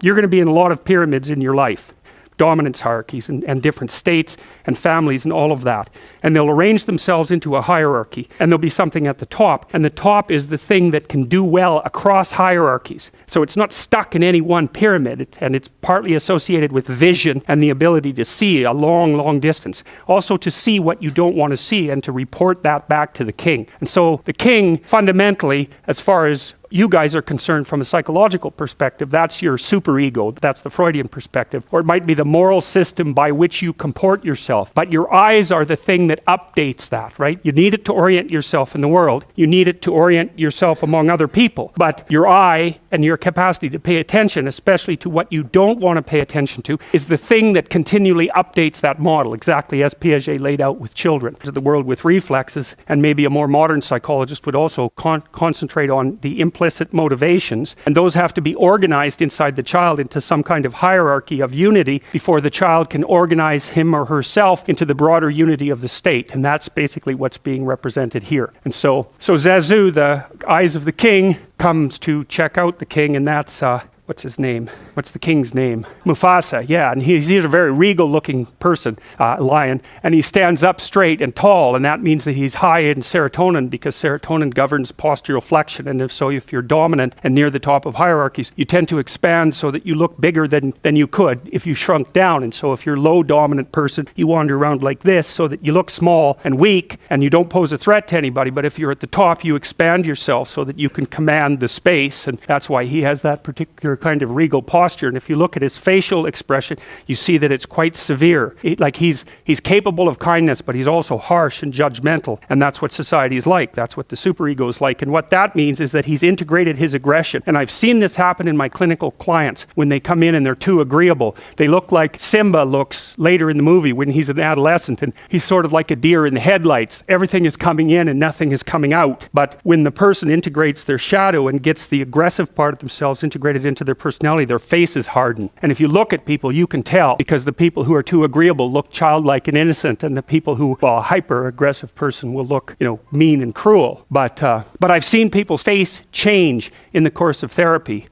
you're going to be in a lot of pyramids in your life. Dominance hierarchies and different states and families and all of that. And they'll arrange themselves into a hierarchy, and there'll be something at the top. And the top is the thing that can do well across hierarchies. So it's not stuck in any one pyramid, and it's partly associated with vision and the ability to see a long, long distance. Also to see what you don't want to see and to report that back to the king. And so the king, fundamentally, as far as you guys are concerned from a psychological perspective, that's your superego. That's the Freudian perspective. Or it might be the moral system by which you comport yourself. But your eyes are the thing that updates that, right? You need it to orient yourself in the world. You need it to orient yourself among other people. But your eye and your capacity to pay attention, especially to what you don't want to pay attention to, is the thing that continually updates that model, exactly as Piaget laid out with children. The world with reflexes, and maybe a more modern psychologist would also concentrate on the implicit motivations, and those have to be organized inside the child into some kind of hierarchy of unity before the child can organize him or herself into the broader unity of the state. And that's basically what's being represented here. And so Zazu, the eyes of the king, comes to check out the king, and that's what's his name? What's the king's name? Mufasa, yeah. And he's a very regal-looking person, lion. And he stands up straight and tall, and that means that he's high in serotonin, because serotonin governs postural flexion. And if you're dominant and near the top of hierarchies, you tend to expand so that you look bigger than you could if you shrunk down. And so if you're a low dominant person, you wander around like this so that you look small and weak, and you don't pose a threat to anybody. But if you're at the top, you expand yourself so that you can command the space. And that's why he has that particular kind of regal posture. And if you look at his facial expression, you see that it's quite severe. He's capable of kindness, but he's also harsh and judgmental. And that's what society is like. That's what the superego is like. And what that means is that he's integrated his aggression. And I've seen this happen in my clinical clients when they come in and they're too agreeable. They look like Simba looks later in the movie when he's an adolescent, and he's sort of like a deer in the headlights. Everything is coming in and nothing is coming out. But when the person integrates their shadow and gets the aggressive part of themselves integrated into their personality, their faces harden. And if you look at people, you can tell, because the people who are too agreeable look childlike and innocent, and the people who, a hyper-aggressive person will look, mean and cruel. But I've seen people's face change in the course of therapy.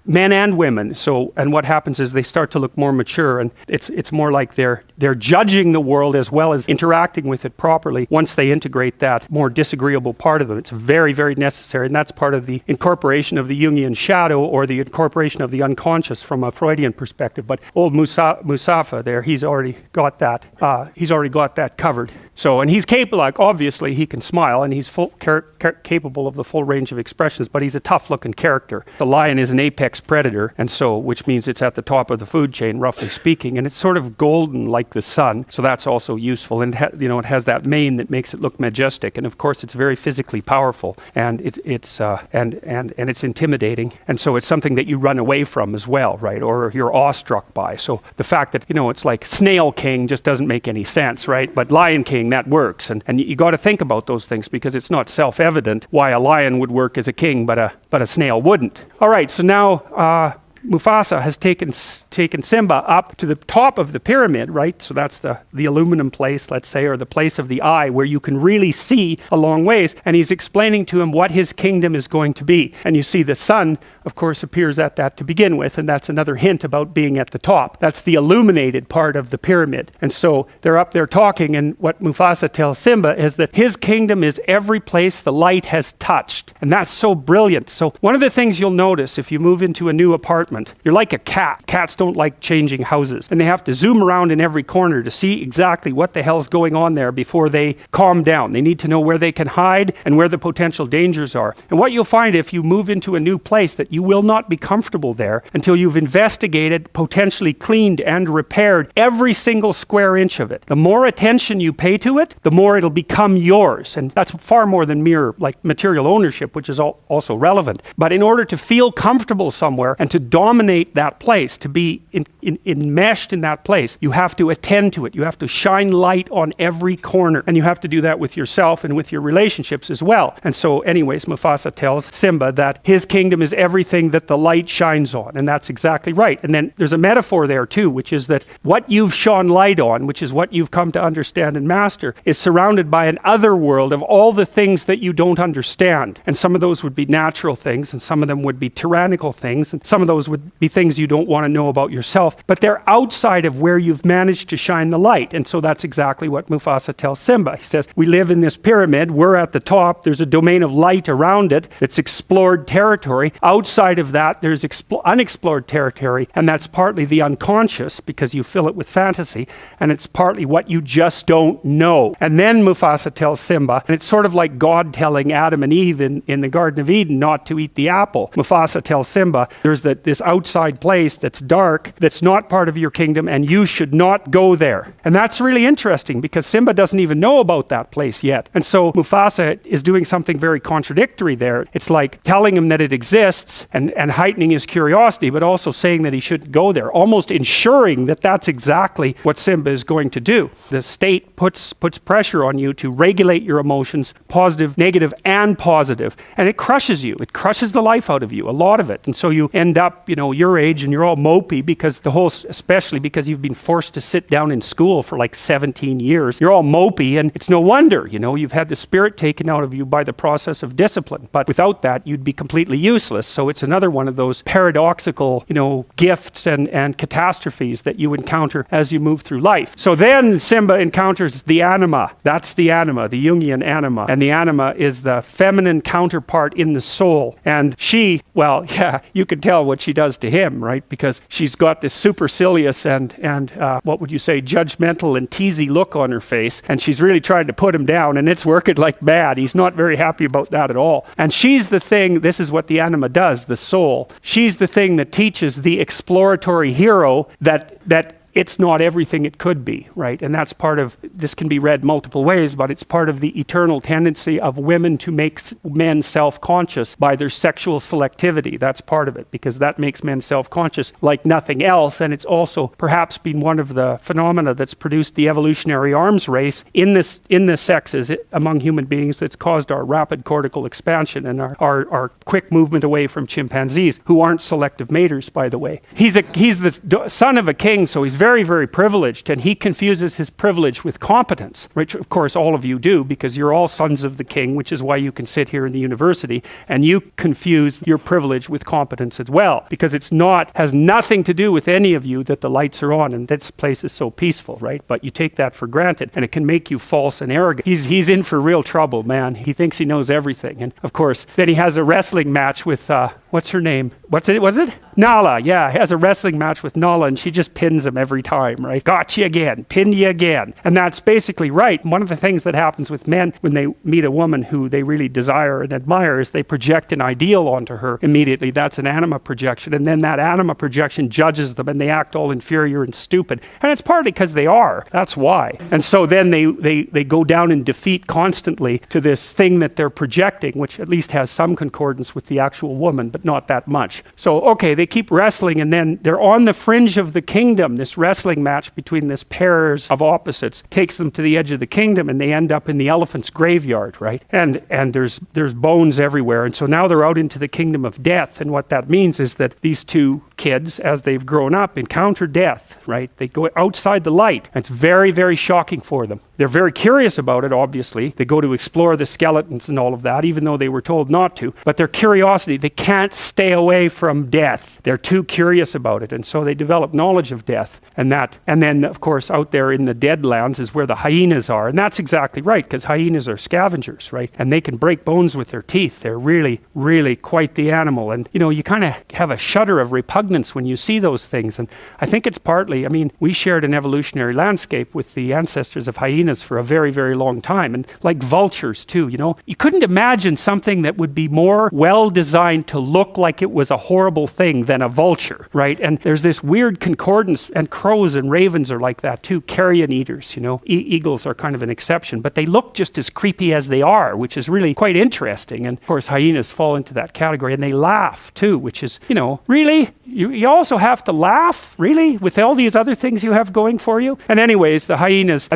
Men and women. And what happens is they start to look more mature, and it's more like they're judging the world as well as interacting with it properly once they integrate that more disagreeable part of them. It's very, very necessary, and that's part of the incorporation of the Jungian shadow, or the incorporation of the unconscious from a Freudian perspective. But old Musafa there, he's already got that covered. And he's capable, obviously he can smile, and he's capable of the full range of expressions, but he's a tough-looking character. The lion is an apex predator, and which means it's at the top of the food chain, roughly speaking, and it's sort of golden like the sun, so that's also useful. And it has that mane that makes it look majestic, and of course it's very physically powerful, and it's intimidating, and so it's something that you run away from as well, right? Or you're awestruck by. So the fact that it's like Snail King just doesn't make any sense, right? But Lion King, that works, and you got to think about those things, because it's not self-evident why a lion would work as a king but a snail wouldn't. All right, so now Mufasa has taken Simba up to the top of the pyramid, right? So that's the aluminum place, let's say, or the place of the eye, where you can really see a long ways. And he's explaining to him what his kingdom is going to be. And you see the sun, of course, appears at that to begin with, and that's another hint about being at the top. That's the illuminated part of the pyramid. And so they're up there talking, and what Mufasa tells Simba is that his kingdom is every place the light has touched. And that's so brilliant. So one of the things you'll notice if you move into a new apartment, you're like a cat. Cats don't like changing houses, and they have to zoom around in every corner to see exactly what the hell's going on there before they calm down. They need to know where they can hide and where the potential dangers are. And what you'll find if you move into a new place, that you will not be comfortable there until you've investigated, potentially cleaned and repaired every single square inch of it. The more attention you pay to it, the more it'll become yours. And that's far more than mere material ownership, which is also relevant. But in order to feel comfortable somewhere and to dominate that place, to be enmeshed in that place, you have to attend to it. You have to shine light on every corner, and you have to do that with yourself and with your relationships as well. And so anyways, Mufasa tells Simba that his kingdom is everything that the light shines on, and that's exactly right. And then there's a metaphor there too, which is that what you've shone light on, which is what you've come to understand and master, is surrounded by an other world of all the things that you don't understand. And some of those would be natural things, and some of them would be tyrannical things, and some of those would be things you don't want to know about yourself, but they're outside of where you've managed to shine the light. And so that's exactly what Mufasa tells Simba. He says, we live in this pyramid, we're at the top, there's a domain of light around it that's explored territory. Outside of that, there's unexplored territory, and that's partly the unconscious, because you fill it with fantasy, and it's partly what you just don't know. And then Mufasa tells Simba, and it's sort of like God telling Adam and Eve in the Garden of Eden not to eat the apple. Mufasa tells Simba, there's this outside place that's dark, that's not part of your kingdom, and you should not go there. And that's really interesting, because Simba doesn't even know about that place yet. And so Mufasa is doing something very contradictory there. It's like telling him that it exists and heightening his curiosity, but also saying that he shouldn't go there, almost ensuring that that's exactly what Simba is going to do. The state puts pressure on you to regulate your emotions, positive, negative, and positive. And it crushes you. It crushes the life out of you, a lot of it. And so you end up, your age, and you're all mopey because especially because you've been forced to sit down in school for like 17 years. You're all mopey, and it's no wonder, you've had the spirit taken out of you by the process of discipline. But without that, you'd be completely useless. So it's another one of those paradoxical, gifts and catastrophes that you encounter as you move through life. So then Simba encounters the anima. That's the anima, the Jungian anima. And the anima is the feminine counterpart in the soul. And she, you can tell what she does to him, right? Because she's got this supercilious and what would you say, judgmental and teasy look on her face. And she's really trying to put him down, and it's working like mad. He's not very happy about that at all. And she's the thing, this is what the anima does, the soul. She's the thing that teaches the exploratory hero that it's not everything it could be, right? And that's part of, this can be read multiple ways, but it's part of the eternal tendency of women to make men self-conscious by their sexual selectivity. That's part of it, because that makes men self-conscious like nothing else. And it's also perhaps been one of the phenomena that's produced the evolutionary arms race in the sexes among human beings that's caused our rapid cortical expansion and our quick movement away from chimpanzees, who aren't selective maters, by the way. He's the son of a king, so he's very, very privileged, and he confuses his privilege with competence, which of course all of you do, because you're all sons of the king, which is why you can sit here in the university, and you confuse your privilege with competence as well, because has nothing to do with any of you that the lights are on and this place is so peaceful, right? But you take that for granted, and it can make you false and arrogant. He's in for real trouble, man. He thinks he knows everything. And of course, then he has a wrestling match with, what's her name? Was it? Nala, yeah. He has a wrestling match with Nala, and she just pins him every time, right? Got you again, pinned you again. And that's basically right. One of the things that happens with men when they meet a woman who they really desire and admire is they project an ideal onto her immediately. That's an anima projection. And then that anima projection judges them, and they act all inferior and stupid. And it's partly because they are. That's why. And so then they go down in defeat constantly to this thing that they're projecting, which at least has some concordance with the actual woman, but not that much. So, okay, they keep wrestling, and then they're on the fringe of the kingdom. This wrestling match between this pairs of opposites takes them to the edge of the kingdom, and they end up in the elephant's graveyard, right? And there's bones everywhere. And so now they're out into the kingdom of death. And what that means is that these two kids, as they've grown up, encounter death, right? They go outside the light. And it's very, very shocking for them. They're very curious about it, obviously. They go to explore the skeletons and all of that, even though they were told not to. But their curiosity, they can't stay away from death. They're too curious about it. And so they develop knowledge of death. And then, of course, out there in the Deadlands is where the hyenas are. And that's exactly right, because hyenas are scavengers, right? And they can break bones with their teeth. They're really, really quite the animal. And, you kind of have a shudder of repugnance when you see those things. And I think it's partly, we shared an evolutionary landscape with the ancestors of hyenas for a very, very long time. And like vultures, too, You couldn't imagine something that would be more well-designed to look like it was a horrible thing than a vulture, right? And there's this weird concordance, and crows and ravens are like that too, carrion eaters, Eagles are kind of an exception, but they look just as creepy as they are, which is really quite interesting. And of course, hyenas fall into that category, and they laugh too, which is, really? You also have to laugh, really, with all these other things you have going for you? And anyways, the hyenas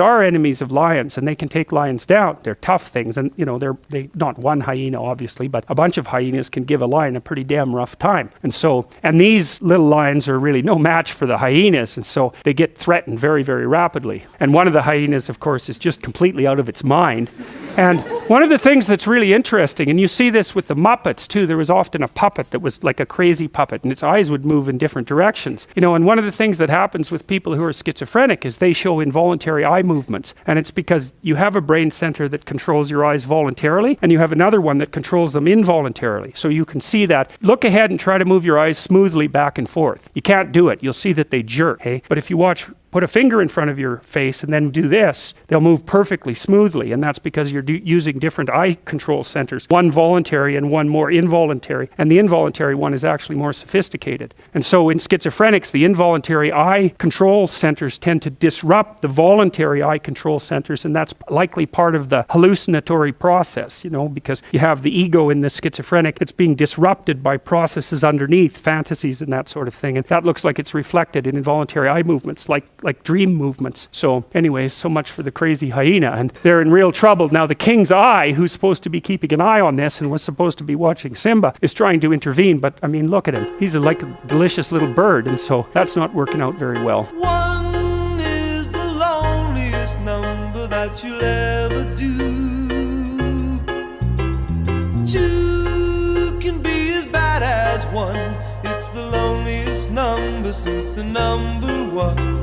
are enemies of lions, and they can take lions down. They're tough things, and they not one hyena, obviously, but a bunch of hyenas can give a lion a pretty damn rough time. And these little lions are really no match for the hyenas, and so they get threatened very, very rapidly. And one of the hyenas, of course, is just completely out of its mind. And one of the things that's really interesting, and you see this with the Muppets too, there was often a puppet that was like a crazy puppet, and its eyes would move in different directions. You know, and one of the things that happens with people who are schizophrenic is they show involuntary eye movements. And it's because you have a brain center that controls your eyes voluntarily, and you have another one that controls them involuntarily. So you can see that. Look ahead and try to move your eyes smoothly back and forth. You can't do it. You'll see that they jerk, hey? But if you put a finger in front of your face and then do this, they'll move perfectly smoothly, and that's because you're using different eye control centers, one voluntary and one more involuntary, and the involuntary one is actually more sophisticated. And so in schizophrenics, the involuntary eye control centers tend to disrupt the voluntary eye control centers, and that's likely part of the hallucinatory process, you know, because you have the ego in the schizophrenic, it's being disrupted by processes underneath, fantasies and that sort of thing, and that looks like it's reflected in involuntary eye movements, like dream movements. So anyways, so much for the crazy hyena, and they're in real trouble. Now the king's eye, who's supposed to be keeping an eye on this and was supposed to be watching Simba, is trying to intervene, but I mean, look at him. He's like a delicious little bird, and so that's not working out very well. One is the loneliest number that you'll ever do. Two can be as bad as one. It's the loneliest number since the number one.